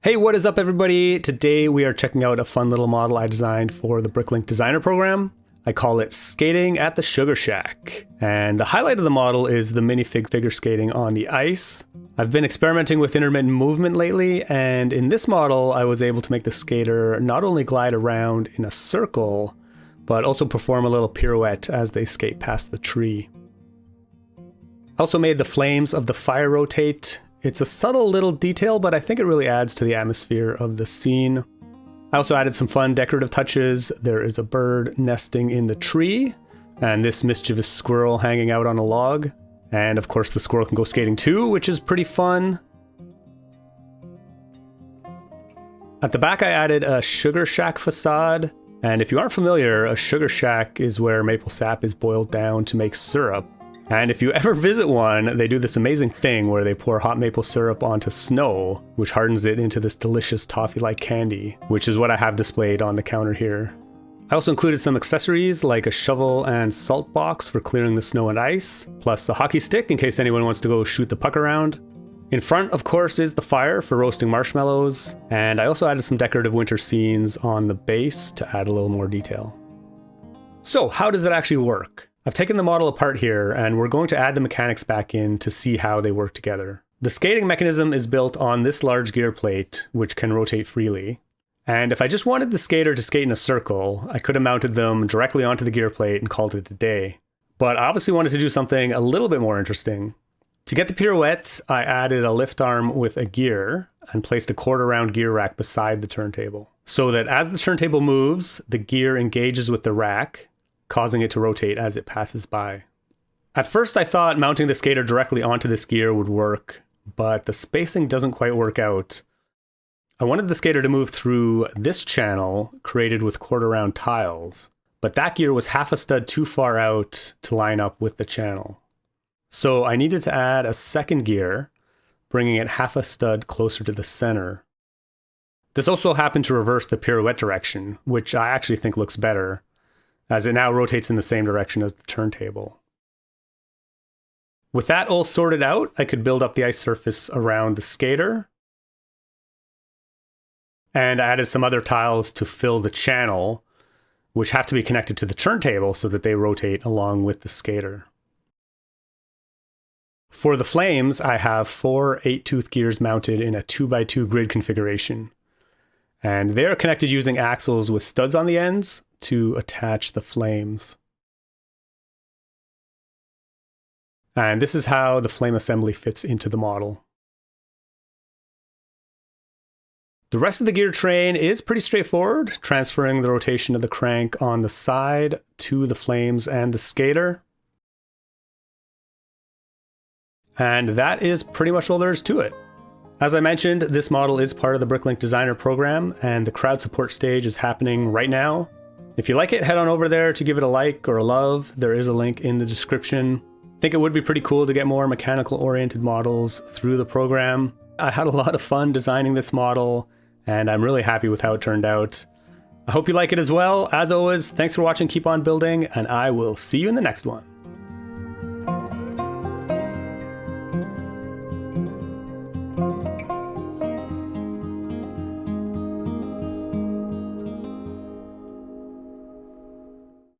Hey, what is up everybody? Today we are checking out a fun little model I designed for the Bricklink Designer Program. I call it Skating at the Sugar Shack. And the highlight of the model is the Minifig figure skating on the ice. I've been experimenting with intermittent movement lately, and in this model I was able to make the skater not only glide around in a circle, but also perform a little pirouette as they skate past the tree. I also made the flames of the fire rotate. It's a subtle little detail, but I think it really adds to the atmosphere of the scene. I also added some fun decorative touches. There is a bird nesting in the tree, and this mischievous squirrel hanging out on a log. And of course the squirrel can go skating too, which is pretty fun. At the back I added a sugar shack facade. And if you aren't familiar, a sugar shack is where maple sap is boiled down to make syrup. And if you ever visit one, they do this amazing thing where they pour hot maple syrup onto snow, which hardens it into this delicious toffee-like candy, which is what I have displayed on the counter here. I also included some accessories like a shovel and salt box for clearing the snow and ice, plus a hockey stick in case anyone wants to go shoot the puck around. In front, of course, is the fire for roasting marshmallows, and I also added some decorative winter scenes on the base to add a little more detail. So, how does it actually work? I've taken the model apart here, and we're going to add the mechanics back in to see how they work together. The skating mechanism is built on this large gear plate, which can rotate freely. And if I just wanted the skater to skate in a circle, I could have mounted them directly onto the gear plate and called it a day. But I obviously wanted to do something a little bit more interesting. To get the pirouette, I added a lift arm with a gear and placed a quarter-round gear rack beside the turntable, so that as the turntable moves, the gear engages with the rack, causing it to rotate as it passes by. At first I thought mounting the skater directly onto this gear would work, but the spacing doesn't quite work out. I wanted the skater to move through this channel created with quarter-round tiles, but that gear was half a stud too far out to line up with the channel. So I needed to add a second gear, bringing it half a stud closer to the center. This also happened to reverse the pirouette direction, which I actually think looks better, as it now rotates in the same direction as the turntable. With that all sorted out, I could build up the ice surface around the skater. And I added some other tiles to fill the channel, which have to be connected to the turntable so that they rotate along with the skater. For the flames, I have 4 8-tooth gears mounted in a 2x2 grid configuration. And they are connected using axles with studs on the ends to attach the flames. And this is how the flame assembly fits into the model. The rest of the gear train is pretty straightforward, transferring the rotation of the crank on the side to the flames and the skater. And that is pretty much all there is to it. As I mentioned, this model is part of the Bricklink Designer Program, and the crowd support stage is happening right now. If you like it, head on over there to give it a like or a love. There is a link in the description. I think it would be pretty cool to get more mechanical-oriented models through the program. I had a lot of fun designing this model, and I'm really happy with how it turned out. I hope you like it as well. As always, thanks for watching, keep on building, and I will see you in the next one.